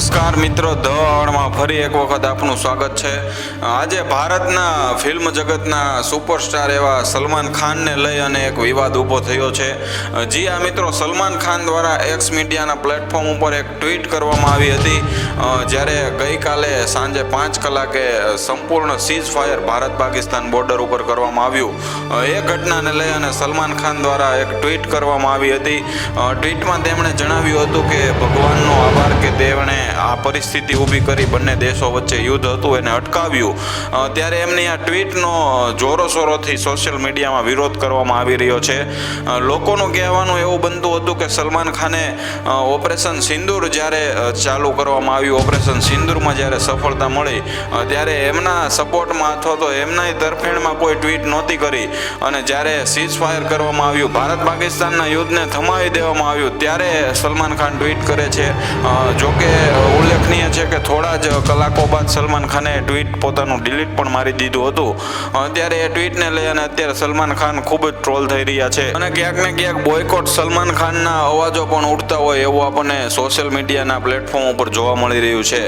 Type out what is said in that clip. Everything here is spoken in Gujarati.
નમસ્કાર મિત્રો, ધ અણમાં ફરી એક વખત આપનું સ્વાગત છે। આજે ભારતના ફિલ્મ જગતના સુપરસ્ટાર એવા સલમાન ખાનને લઈ અને એક વિવાદ ઊભો થયો છે। જી આ મિત્રો, સલમાન ખાન દ્વારા એક્સ મીડિયાના પ્લેટફોર્મ ઉપર એક ટ્વીટ કરવામાં આવી હતી, જ્યારે ગઈકાલે સાંજે 5 કલાકે સંપૂર્ણ ceasefire Bharat Pakistan border ઉપર કરવામાં આવ્યું। એ ઘટનાને લઈ અને સલમાન ખાન દ્વારા એક ટ્વીટ કરવામાં આવી હતી। ટ્વીટમાં તેમણે જણાવ્યું હતું કે ભગવાનનો આભાર કે તેમણે આ પરિસ્થિતિ ઊભી કરી બંને દેશો વચ્ચે યુદ્ધ હતું એને અટકાવ્યું। ત્યારે એમની આ ટ્વીટનો જોરોશોરોથી સોશિયલ મીડિયામાં વિરોધ કરવામાં આવી રહ્યો છે। લોકોનું કહેવાનું એવું બનતું હતું કે સલમાન ખાને ઓપરેશન સિંદૂર જ્યારે ચાલુ કરવામાં આવ્યું, ઓપરેશન સિંદૂરમાં જ્યારે સફળતા મળી, ત્યારે એમના સપોર્ટમાં અથવા તો એમના તરફેણમાં કોઈ ટ્વીટ નહોતી કરી, અને જ્યારે સીઝ ફાયર કરવામાં આવ્યું, ભારત પાકિસ્તાનના યુદ્ધને થમાવી દેવામાં આવ્યું, ત્યારે સલમાન ખાન ટ્વીટ કરે છે। જોકે ઉલ્લેખનીય છે કે થોડા જ કલાકો બાદ સલમાન ખાને ટ્વીટ પોતાનું ડિલીટ પણ મારી દીધું હતું। ત્યારે એ ટ્વીટને લઈ અને અત્યારે સલમાન ખાન ખૂબ જ ટ્રોલ થઈ રહ્યા છે, અને ક્યાંક ને ક્યાંક બોયકોટ સલમાન ખાનના અવાજો પણ ઉઠતા હોય એવું આપણને સોશિયલ મીડિયાના પ્લેટફોર્મ ઉપર જોવા મળી રહ્યું છે।